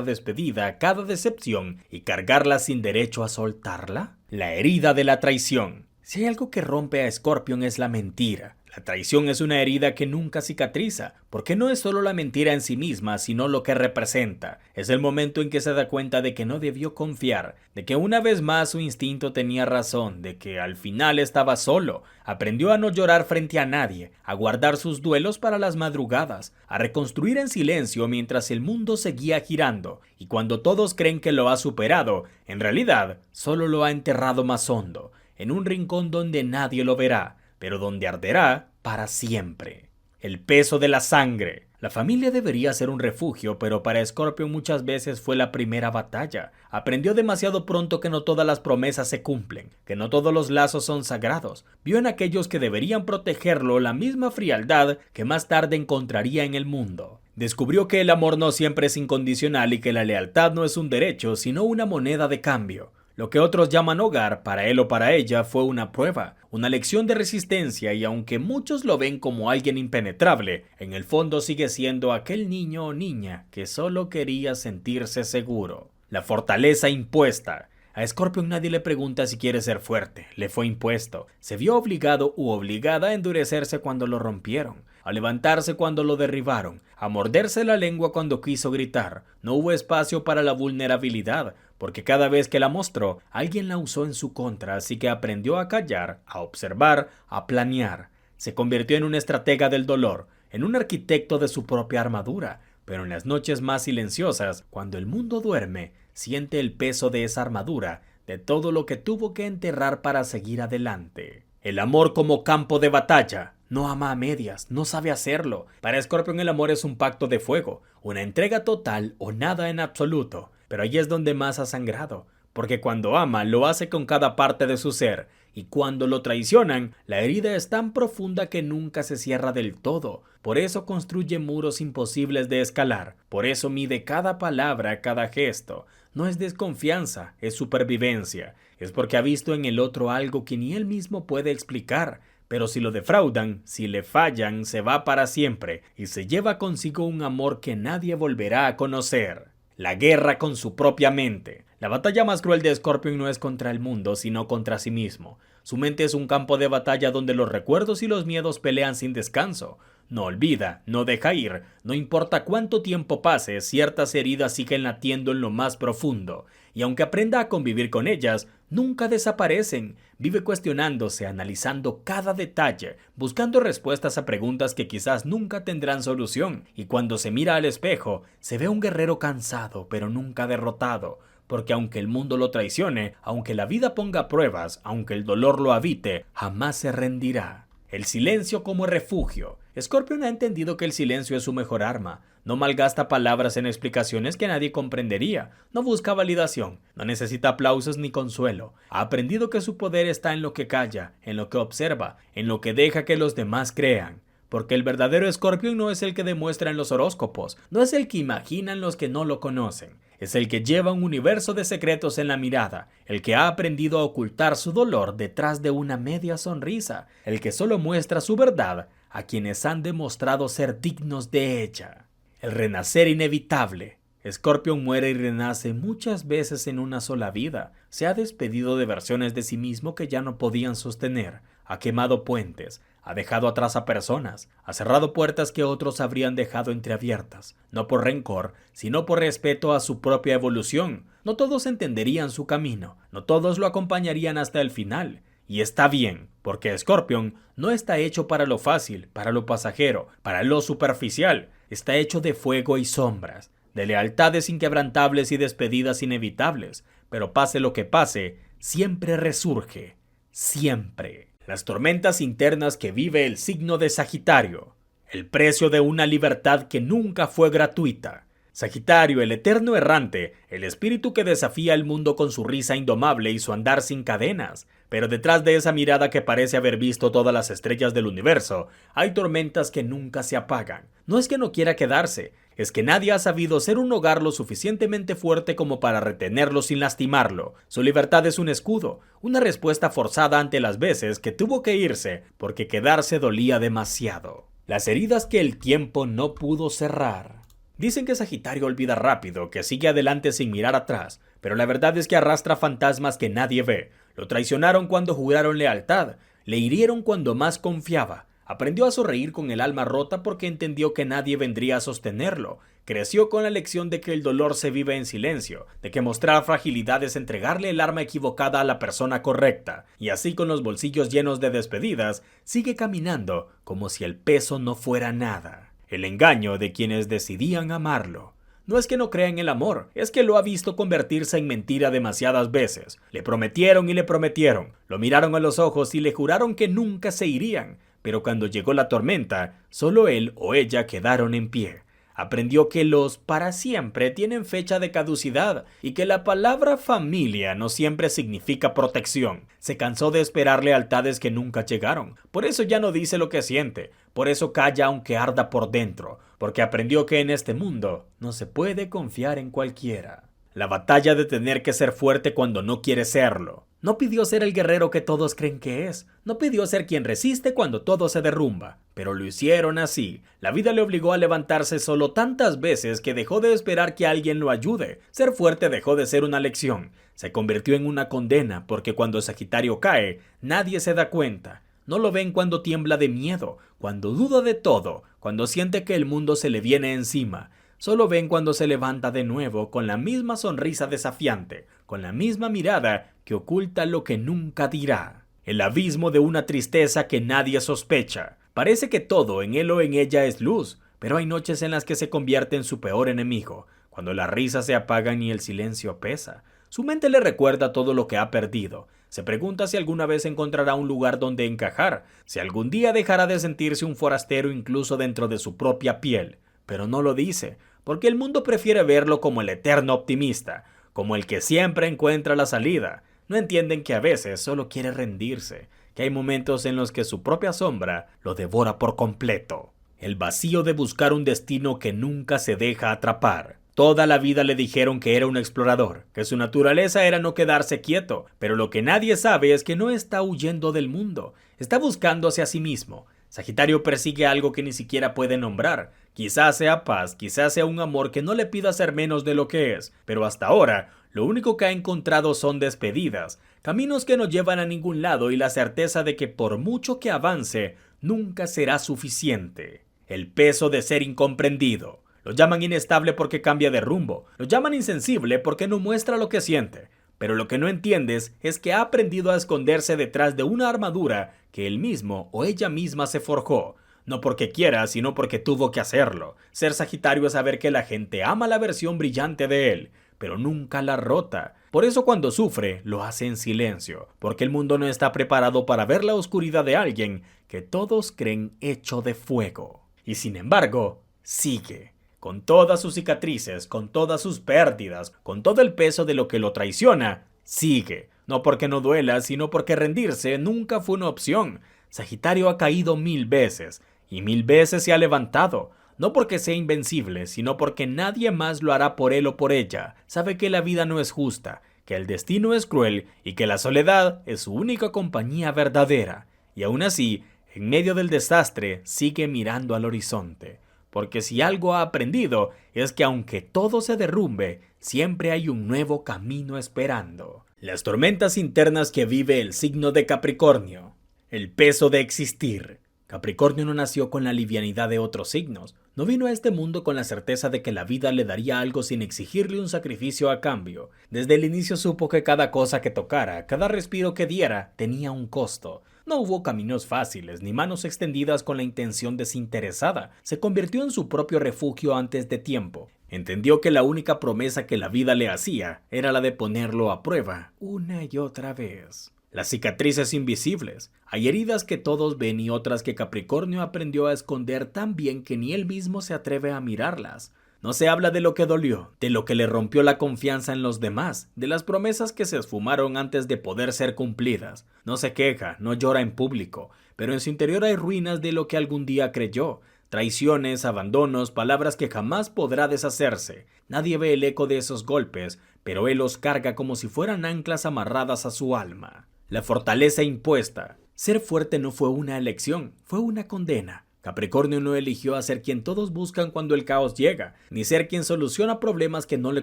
despedida, cada decepción y cargarla sin derecho a soltarla? La herida de la traición. Si hay algo que rompe a Scorpion es la mentira. La traición es una herida que nunca cicatriza, porque no es solo la mentira en sí misma, sino lo que representa. Es el momento en que se da cuenta de que no debió confiar, de que una vez más su instinto tenía razón, de que al final estaba solo. Aprendió a no llorar frente a nadie, a guardar sus duelos para las madrugadas, a reconstruir en silencio mientras el mundo seguía girando, y cuando todos creen que lo ha superado, en realidad solo lo ha enterrado más hondo, en un rincón donde nadie lo verá, pero donde arderá para siempre. El peso de la sangre. La familia debería ser un refugio, pero para Scorpion muchas veces fue la primera batalla. Aprendió demasiado pronto que no todas las promesas se cumplen, que no todos los lazos son sagrados. Vio en aquellos que deberían protegerlo la misma frialdad que más tarde encontraría en el mundo. Descubrió que el amor no siempre es incondicional y que la lealtad no es un derecho, sino una moneda de cambio. Lo que otros llaman hogar, para él o para ella, fue una prueba, una lección de resistencia y aunque muchos lo ven como alguien impenetrable, en el fondo sigue siendo aquel niño o niña que solo quería sentirse seguro. La fortaleza impuesta. A Scorpion nadie le pregunta si quiere ser fuerte, le fue impuesto. Se vio obligado u obligada a endurecerse cuando lo rompieron, a levantarse cuando lo derribaron, a morderse la lengua cuando quiso gritar. No hubo espacio para la vulnerabilidad, porque cada vez que la mostró, alguien la usó en su contra, así que aprendió a callar, a observar, a planear. Se convirtió en un estratega del dolor, en un arquitecto de su propia armadura, pero en las noches más silenciosas, cuando el mundo duerme, siente el peso de esa armadura, de todo lo que tuvo que enterrar para seguir adelante. El amor como campo de batalla. No ama a medias, no sabe hacerlo. Para Scorpion el amor es un pacto de fuego, una entrega total o nada en absoluto. Pero ahí es donde más ha sangrado, porque cuando ama lo hace con cada parte de su ser, y cuando lo traicionan, la herida es tan profunda que nunca se cierra del todo. Por eso construye muros imposibles de escalar, por eso mide cada palabra, cada gesto. No es desconfianza, es supervivencia, es porque ha visto en el otro algo que ni él mismo puede explicar. Pero si lo defraudan, si le fallan, se va para siempre y se lleva consigo un amor que nadie volverá a conocer. La guerra con su propia mente. La batalla más cruel de Scorpion no es contra el mundo, sino contra sí mismo. Su mente es un campo de batalla donde los recuerdos y los miedos pelean sin descanso. No olvida, no deja ir, no importa cuánto tiempo pase, ciertas heridas siguen latiendo en lo más profundo. Y aunque aprenda a convivir con ellas, nunca desaparecen. Vive cuestionándose, analizando cada detalle, buscando respuestas a preguntas que quizás nunca tendrán solución. Y cuando se mira al espejo, se ve un guerrero cansado, pero nunca derrotado. Porque aunque el mundo lo traicione, aunque la vida ponga pruebas, aunque el dolor lo habite, jamás se rendirá. El silencio como refugio. Scorpion ha entendido que el silencio es su mejor arma. No malgasta palabras en explicaciones que nadie comprendería. No busca validación. No necesita aplausos ni consuelo. Ha aprendido que su poder está en lo que calla, en lo que observa, en lo que deja que los demás crean. Porque el verdadero Scorpion no es el que demuestra en los horóscopos, no es el que imaginan los que no lo conocen. Es el que lleva un universo de secretos en la mirada, el que ha aprendido a ocultar su dolor detrás de una media sonrisa, el que solo muestra su verdad a quienes han demostrado ser dignos de ella. El renacer inevitable. Scorpion muere y renace muchas veces en una sola vida. Se ha despedido de versiones de sí mismo que ya no podían sostener. Ha quemado puentes, ha dejado atrás a personas, ha cerrado puertas que otros habrían dejado entreabiertas, no por rencor, sino por respeto a su propia evolución. No todos entenderían su camino, no todos lo acompañarían hasta el final. Y está bien, porque Scorpion no está hecho para lo fácil, para lo pasajero, para lo superficial. Está hecho de fuego y sombras, de lealtades inquebrantables y despedidas inevitables. Pero pase lo que pase, siempre resurge. Siempre. Las tormentas internas que vive el signo de Sagitario. El precio de una libertad que nunca fue gratuita. Sagitario, el eterno errante, el espíritu que desafía el mundo con su risa indomable y su andar sin cadenas. Pero detrás de esa mirada que parece haber visto todas las estrellas del universo, hay tormentas que nunca se apagan. No es que no quiera quedarse, es que nadie ha sabido ser un hogar lo suficientemente fuerte como para retenerlo sin lastimarlo. Su libertad es un escudo, una respuesta forzada ante las veces que tuvo que irse porque quedarse dolía demasiado. Las heridas que el tiempo no pudo cerrar. Dicen que Sagitario olvida rápido, que sigue adelante sin mirar atrás, pero la verdad es que arrastra fantasmas que nadie ve. Lo traicionaron cuando juraron lealtad, le hirieron cuando más confiaba. Aprendió a sonreír con el alma rota porque entendió que nadie vendría a sostenerlo. Creció con la lección de que el dolor se vive en silencio, de que mostrar fragilidad es entregarle el arma equivocada a la persona correcta. Y así, con los bolsillos llenos de despedidas, sigue caminando como si el peso no fuera nada. El engaño de quienes decidían amarlo. No es que no crea en el amor, es que lo ha visto convertirse en mentira demasiadas veces. Le prometieron y le prometieron, lo miraron a los ojos y le juraron que nunca se irían. Pero cuando llegó la tormenta, solo él o ella quedaron en pie. Aprendió que los para siempre tienen fecha de caducidad y que la palabra familia no siempre significa protección. Se cansó de esperar lealtades que nunca llegaron. Por eso ya no dice lo que siente. Por eso calla aunque arda por dentro. Porque aprendió que en este mundo no se puede confiar en cualquiera. La batalla de tener que ser fuerte cuando no quiere serlo. No pidió ser el guerrero que todos creen que es. No pidió ser quien resiste cuando todo se derrumba. Pero lo hicieron así. La vida le obligó a levantarse solo tantas veces que dejó de esperar que alguien lo ayude. Ser fuerte dejó de ser una lección. Se convirtió en una condena porque cuando Sagitario cae, nadie se da cuenta. No lo ven cuando tiembla de miedo, cuando duda de todo, cuando siente que el mundo se le viene encima. Solo ven cuando se levanta de nuevo con la misma sonrisa desafiante, con la misma mirada que oculta lo que nunca dirá. El abismo de una tristeza que nadie sospecha. Parece que todo en él o en ella es luz, pero hay noches en las que se convierte en su peor enemigo, cuando las risas se apagan y el silencio pesa. Su mente le recuerda todo lo que ha perdido. Se pregunta si alguna vez encontrará un lugar donde encajar, si algún día dejará de sentirse un forastero incluso dentro de su propia piel. Pero no lo dice, porque el mundo prefiere verlo como el eterno optimista, como el que siempre encuentra la salida. No entienden que a veces solo quiere rendirse, que hay momentos en los que su propia sombra lo devora por completo. El vacío de buscar un destino que nunca se deja atrapar. Toda la vida le dijeron que era un explorador, que su naturaleza era no quedarse quieto, pero lo que nadie sabe es que no está huyendo del mundo, está buscándose a sí mismo. Sagitario persigue algo que ni siquiera puede nombrar. Quizás sea paz, quizás sea un amor que no le pida ser menos de lo que es, pero hasta ahora lo único que ha encontrado son despedidas, caminos que no llevan a ningún lado y la certeza de que por mucho que avance, nunca será suficiente. El peso de ser incomprendido. Lo llaman inestable porque cambia de rumbo, lo llaman insensible porque no muestra lo que siente. Pero lo que no entiendes es que ha aprendido a esconderse detrás de una armadura que él mismo o ella misma se forjó. No porque quiera, sino porque tuvo que hacerlo. Ser Sagitario es saber que la gente ama la versión brillante de él, pero nunca la rota. Por eso cuando sufre, lo hace en silencio, porque el mundo no está preparado para ver la oscuridad de alguien que todos creen hecho de fuego. Y sin embargo, sigue. Con todas sus cicatrices, con todas sus pérdidas, con todo el peso de lo que lo traiciona, sigue. No porque no duela, sino porque rendirse nunca fue una opción. Sagitario ha caído 1000 veces, y 1000 veces se ha levantado. No porque sea invencible, sino porque nadie más lo hará por él o por ella. Sabe que la vida no es justa, que el destino es cruel y que la soledad es su única compañía verdadera. Y aún así, en medio del desastre, sigue mirando al horizonte. Porque si algo ha aprendido es que aunque todo se derrumbe, siempre hay un nuevo camino esperando. Las tormentas internas que vive el signo de Capricornio. El peso de existir. Capricornio no nació con la livianidad de otros signos. No vino a este mundo con la certeza de que la vida le daría algo sin exigirle un sacrificio a cambio. Desde el inicio supo que cada cosa que tocara, cada respiro que diera, tenía un costo. No hubo caminos fáciles, ni manos extendidas con la intención desinteresada. Se convirtió en su propio refugio antes de tiempo. Entendió que la única promesa que la vida le hacía era la de ponerlo a prueba, una y otra vez. Las cicatrices invisibles. Hay heridas que todos ven y otras que Capricornio aprendió a esconder tan bien que ni él mismo se atreve a mirarlas. No se habla de lo que dolió, de lo que le rompió la confianza en los demás, de las promesas que se esfumaron antes de poder ser cumplidas. No se queja, no llora en público, pero en su interior hay ruinas de lo que algún día creyó. Traiciones, abandonos, palabras que jamás podrá deshacerse. Nadie ve el eco de esos golpes, pero él los carga como si fueran anclas amarradas a su alma. La fortaleza impuesta. Ser fuerte no fue una elección, fue una condena. Capricornio no eligió a ser quien todos buscan cuando el caos llega, ni ser quien soluciona problemas que no le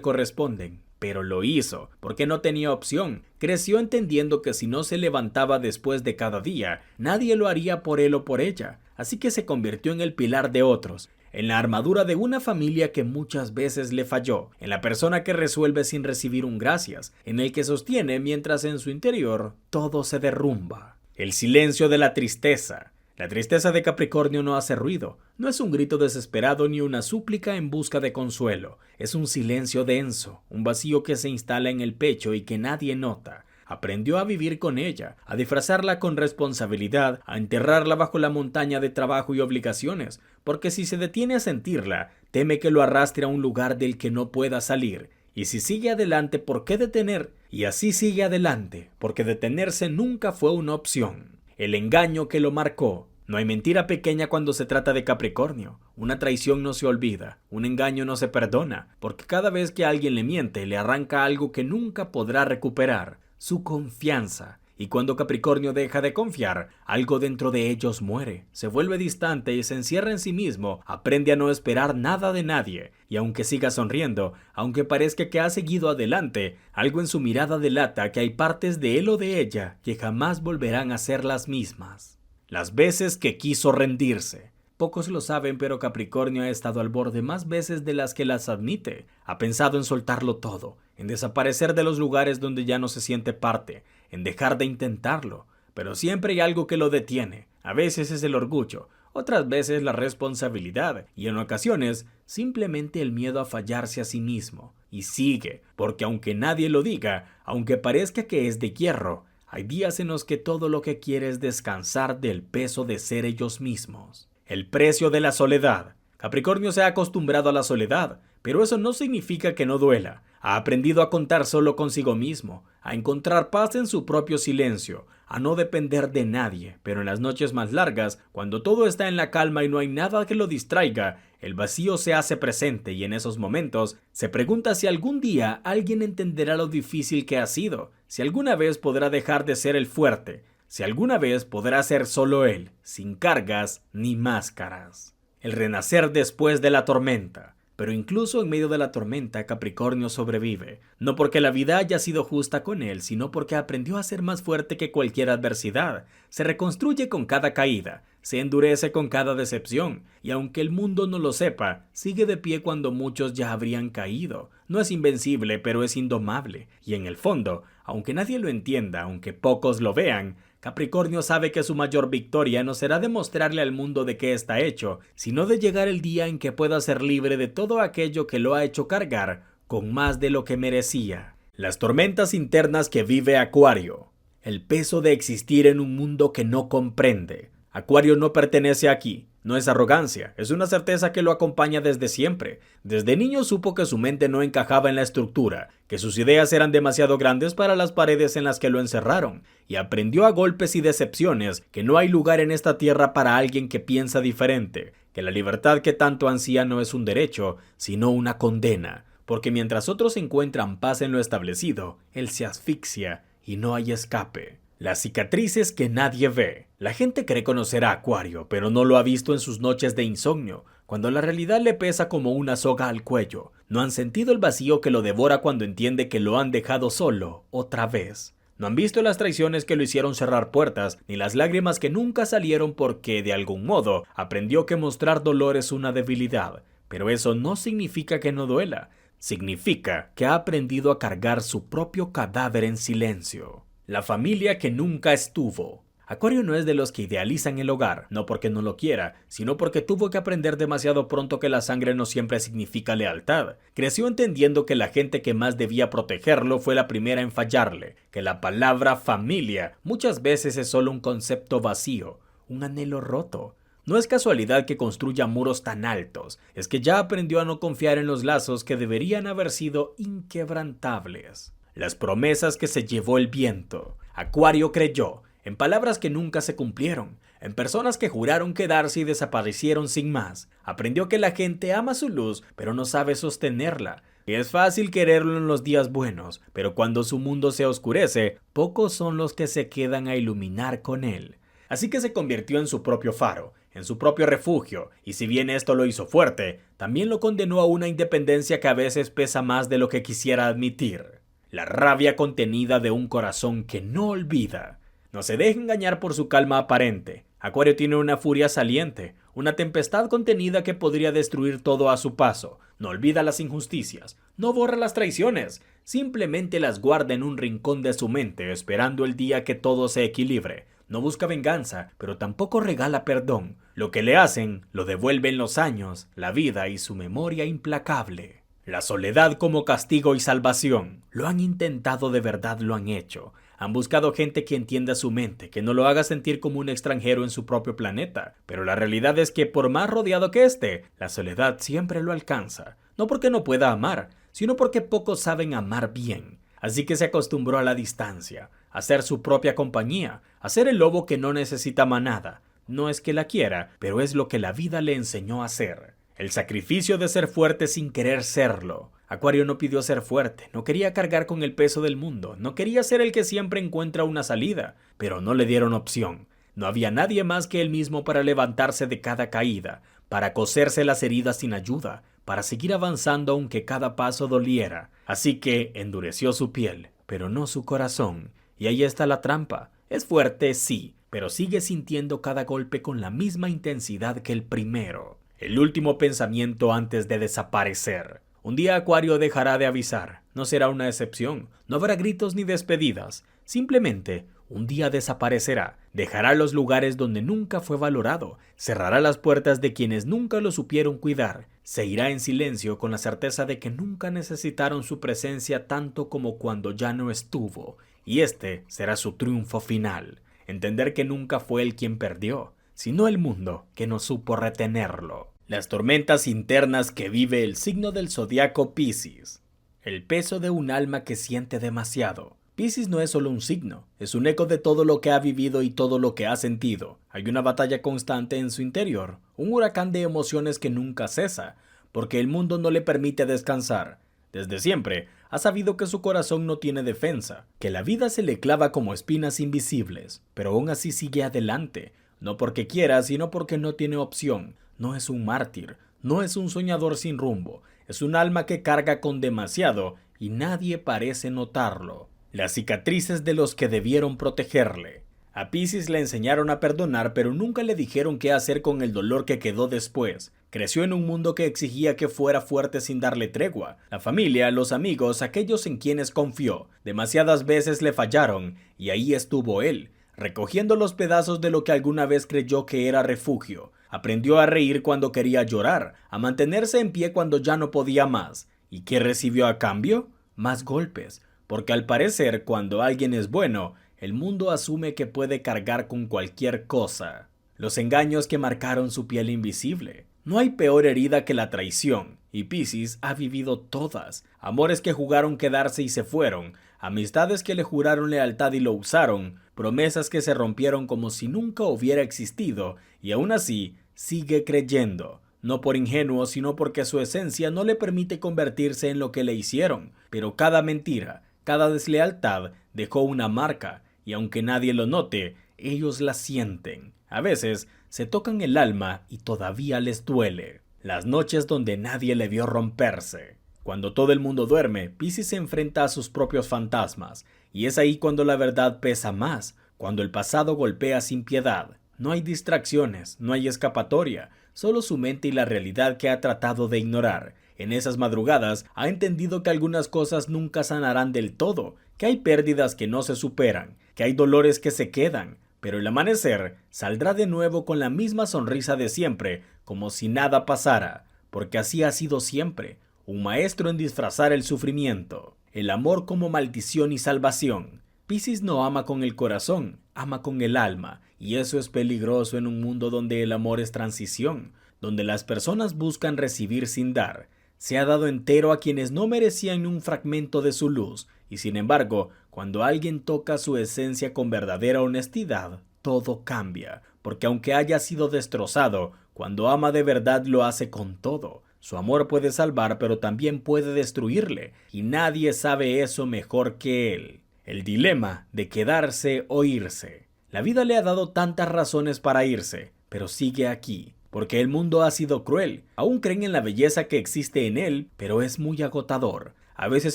corresponden. Pero lo hizo, porque no tenía opción. Creció entendiendo que si no se levantaba después de cada día, nadie lo haría por él o por ella. Así que se convirtió en el pilar de otros, en la armadura de una familia que muchas veces le falló, en la persona que resuelve sin recibir un gracias, en el que sostiene mientras en su interior todo se derrumba. El silencio de la tristeza. La tristeza de Capricornio no hace ruido, no es un grito desesperado ni una súplica en busca de consuelo, es un silencio denso, un vacío que se instala en el pecho y que nadie nota. Aprendió a vivir con ella, a disfrazarla con responsabilidad, a enterrarla bajo la montaña de trabajo y obligaciones, porque si se detiene a sentirla, teme que lo arrastre a un lugar del que no pueda salir. Y si sigue adelante, ¿por qué detener? Y así sigue adelante, porque detenerse nunca fue una opción. El engaño que lo marcó. No hay mentira pequeña cuando se trata de Capricornio. Una traición no se olvida, un engaño no se perdona, porque cada vez que alguien le miente, le arranca algo que nunca podrá recuperar, su confianza. Y cuando Capricornio deja de confiar, algo dentro de ellos muere, se vuelve distante y se encierra en sí mismo, aprende a no esperar nada de nadie, y aunque siga sonriendo, aunque parezca que ha seguido adelante, algo en su mirada delata que hay partes de él o de ella que jamás volverán a ser las mismas. Las veces que quiso rendirse. Pocos lo saben, pero Capricornio ha estado al borde más veces de las que las admite. Ha pensado en soltarlo todo, en desaparecer de los lugares donde ya no se siente parte, en dejar de intentarlo. Pero siempre hay algo que lo detiene. A veces es el orgullo, otras veces la responsabilidad y en ocasiones simplemente el miedo a fallarse a sí mismo. Y sigue, porque aunque nadie lo diga, aunque parezca que es de hierro, hay días en los que todo lo que quiere es descansar del peso de ser ellos mismos. El precio de la soledad. Capricornio se ha acostumbrado a la soledad, pero eso no significa que no duela. Ha aprendido a contar solo consigo mismo, a encontrar paz en su propio silencio, a no depender de nadie, pero en las noches más largas, cuando todo está en la calma y no hay nada que lo distraiga, el vacío se hace presente y en esos momentos se pregunta si algún día alguien entenderá lo difícil que ha sido, si alguna vez podrá dejar de ser el fuerte, si alguna vez podrá ser solo él, sin cargas ni máscaras. El renacer después de la tormenta. Pero incluso en medio de la tormenta, Capricornio sobrevive, no porque la vida haya sido justa con él, sino porque aprendió a ser más fuerte que cualquier adversidad. Se reconstruye con cada caída, se endurece con cada decepción, y aunque el mundo no lo sepa, sigue de pie cuando muchos ya habrían caído. No es invencible, pero es indomable, y en el fondo, aunque nadie lo entienda, aunque pocos lo vean, Capricornio sabe que su mayor victoria no será demostrarle al mundo de qué está hecho, sino de llegar el día en que pueda ser libre de todo aquello que lo ha hecho cargar con más de lo que merecía. Las tormentas internas que vive Acuario. El peso de existir en un mundo que no comprende. Acuario no pertenece aquí. No es arrogancia, es una certeza que lo acompaña desde siempre. Desde niño supo que su mente no encajaba en la estructura, que sus ideas eran demasiado grandes para las paredes en las que lo encerraron, y aprendió a golpes y decepciones que no hay lugar en esta tierra para alguien que piensa diferente, que la libertad que tanto ansía no es un derecho, sino una condena, porque mientras otros encuentran paz en lo establecido, él se asfixia y no hay escape. Las cicatrices que nadie ve. La gente cree conocer a Acuario, pero no lo ha visto en sus noches de insomnio, cuando la realidad le pesa como una soga al cuello. No han sentido el vacío que lo devora cuando entiende que lo han dejado solo, otra vez. No han visto las traiciones que lo hicieron cerrar puertas, ni las lágrimas que nunca salieron porque, de algún modo, aprendió que mostrar dolor es una debilidad. Pero eso no significa que no duela. Significa que ha aprendido a cargar su propio cadáver en silencio. La familia que nunca estuvo. Acuario no es de los que idealizan el hogar, no porque no lo quiera, sino porque tuvo que aprender demasiado pronto que la sangre no siempre significa lealtad. Creció entendiendo que la gente que más debía protegerlo fue la primera en fallarle, que la palabra familia muchas veces es solo un concepto vacío, un anhelo roto. No es casualidad que construya muros tan altos, es que ya aprendió a no confiar en los lazos que deberían haber sido inquebrantables. Las promesas que se llevó el viento. Acuario creyó en palabras que nunca se cumplieron, en personas que juraron quedarse y desaparecieron sin más. Aprendió que la gente ama su luz, pero no sabe sostenerla. Que es fácil quererlo en los días buenos, pero cuando su mundo se oscurece, pocos son los que se quedan a iluminar con él. Así que se convirtió en su propio faro, en su propio refugio, y si bien esto lo hizo fuerte, también lo condenó a una independencia que a veces pesa más de lo que quisiera admitir. La rabia contenida de un corazón que no olvida. No se deje engañar por su calma aparente. Acuario tiene una furia saliente, una tempestad contenida que podría destruir todo a su paso. No olvida las injusticias, no borra las traiciones, simplemente las guarda en un rincón de su mente esperando el día que todo se equilibre. No busca venganza, pero tampoco regala perdón. Lo que le hacen, lo devuelven los años, la vida y su memoria implacable. La soledad como castigo y salvación. Lo han intentado, de verdad lo han hecho. Han buscado gente que entienda su mente, que no lo haga sentir como un extranjero en su propio planeta. Pero la realidad es que por más rodeado que esté, la soledad siempre lo alcanza. No porque no pueda amar, sino porque pocos saben amar bien. Así que se acostumbró a la distancia, a ser su propia compañía, a ser el lobo que no necesita manada. No es que la quiera, pero es lo que la vida le enseñó a ser. El sacrificio de ser fuerte sin querer serlo. Acuario no pidió ser fuerte, no quería cargar con el peso del mundo, no quería ser el que siempre encuentra una salida, pero no le dieron opción. No había nadie más que él mismo para levantarse de cada caída, para coserse las heridas sin ayuda, para seguir avanzando aunque cada paso doliera. Así que endureció su piel, pero no su corazón. Y ahí está la trampa. Es fuerte, sí, pero sigue sintiendo cada golpe con la misma intensidad que el primero. El último pensamiento antes de desaparecer. Un día Acuario dejará de avisar. No será una excepción. No habrá gritos ni despedidas. Simplemente, un día desaparecerá. Dejará los lugares donde nunca fue valorado. Cerrará las puertas de quienes nunca lo supieron cuidar. Se irá en silencio con la certeza de que nunca necesitaron su presencia tanto como cuando ya no estuvo. Y este será su triunfo final. Entender que nunca fue él quien perdió, sino el mundo que no supo retenerlo. Las tormentas internas que vive el signo del zodiaco Piscis. El peso de un alma que siente demasiado. Piscis no es solo un signo, es un eco de todo lo que ha vivido y todo lo que ha sentido. Hay una batalla constante en su interior, un huracán de emociones que nunca cesa, porque el mundo no le permite descansar. Desde siempre, ha sabido que su corazón no tiene defensa, que la vida se le clava como espinas invisibles, pero aún así sigue adelante, no porque quiera, sino porque no tiene opción. No es un mártir, no es un soñador sin rumbo, es un alma que carga con demasiado y nadie parece notarlo. Las cicatrices de los que debieron protegerle. A Piscis le enseñaron a perdonar, pero nunca le dijeron qué hacer con el dolor que quedó después. Creció en un mundo que exigía que fuera fuerte sin darle tregua. La familia, los amigos, aquellos en quienes confió, demasiadas veces le fallaron, y ahí estuvo él, recogiendo los pedazos de lo que alguna vez creyó que era refugio. Aprendió a reír cuando quería llorar, a mantenerse en pie cuando ya no podía más. ¿Y qué recibió a cambio? Más golpes, porque al parecer cuando alguien es bueno, el mundo asume que puede cargar con cualquier cosa. Los engaños que marcaron su piel invisible. No hay peor herida que la traición, y Piscis ha vivido todas. Amores que jugaron quedarse y se fueron, amistades que le juraron lealtad y lo usaron, promesas que se rompieron como si nunca hubiera existido, y aún así sigue creyendo. No por ingenuo, sino porque su esencia no le permite convertirse en lo que le hicieron. Pero cada mentira, cada deslealtad dejó una marca, y aunque nadie lo note, ellos la sienten. A veces se tocan el alma y todavía les duele. Las noches donde nadie le vio romperse. Cuando todo el mundo duerme, Piscis se enfrenta a sus propios fantasmas, y es ahí cuando la verdad pesa más, cuando el pasado golpea sin piedad. No hay distracciones, no hay escapatoria, solo su mente y la realidad que ha tratado de ignorar. En esas madrugadas ha entendido que algunas cosas nunca sanarán del todo, que hay pérdidas que no se superan, que hay dolores que se quedan, pero el amanecer saldrá de nuevo con la misma sonrisa de siempre, como si nada pasara, porque así ha sido siempre, un maestro en disfrazar el sufrimiento, el amor como maldición y salvación. Piscis no ama con el corazón, ama con el alma, Y eso es peligroso en un mundo donde el amor es transición, donde las personas buscan recibir sin dar. Se ha dado entero a quienes no merecían ni un fragmento de su luz, y sin embargo, cuando alguien toca su esencia con verdadera honestidad, todo cambia, porque aunque haya sido destrozado, cuando ama de verdad lo hace con todo. Su amor puede salvar, pero también puede destruirle, y nadie sabe eso mejor que él. El dilema de quedarse o irse. La vida le ha dado tantas razones para irse, pero sigue aquí, porque el mundo ha sido cruel. Aún creen en la belleza que existe en él, pero es muy agotador. A veces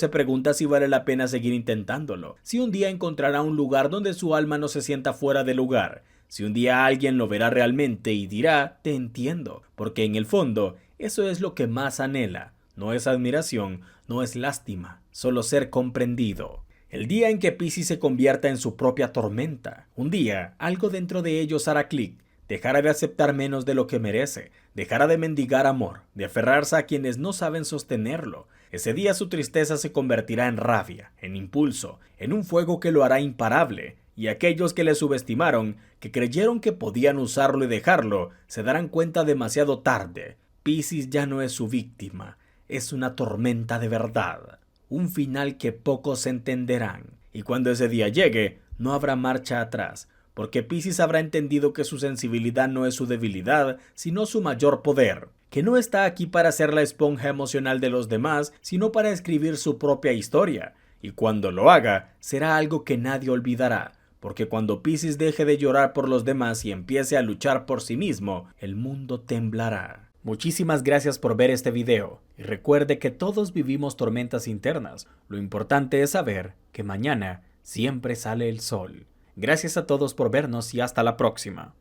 se pregunta si vale la pena seguir intentándolo, si un día encontrará un lugar donde su alma no se sienta fuera de lugar, si un día alguien lo verá realmente y dirá, te entiendo, porque en el fondo, eso es lo que más anhela. No es admiración, no es lástima, solo ser comprendido. El día en que Piscis se convierta en su propia tormenta. Un día, algo dentro de ellos hará clic. Dejará de aceptar menos de lo que merece. Dejará de mendigar amor, de aferrarse a quienes no saben sostenerlo. Ese día su tristeza se convertirá en rabia, en impulso, en un fuego que lo hará imparable. Y aquellos que le subestimaron, que creyeron que podían usarlo y dejarlo, se darán cuenta demasiado tarde. Piscis ya no es su víctima, es una tormenta de verdad. Un final que pocos entenderán. Y cuando ese día llegue, no habrá marcha atrás, porque Piscis habrá entendido que su sensibilidad no es su debilidad, sino su mayor poder, que no está aquí para ser la esponja emocional de los demás, sino para escribir su propia historia. Y cuando lo haga, será algo que nadie olvidará, porque cuando Piscis deje de llorar por los demás y empiece a luchar por sí mismo, el mundo temblará. Muchísimas gracias por ver este video, y recuerde que todos vivimos tormentas internas. Lo importante es saber que mañana siempre sale el sol. Gracias a todos por vernos y hasta la próxima.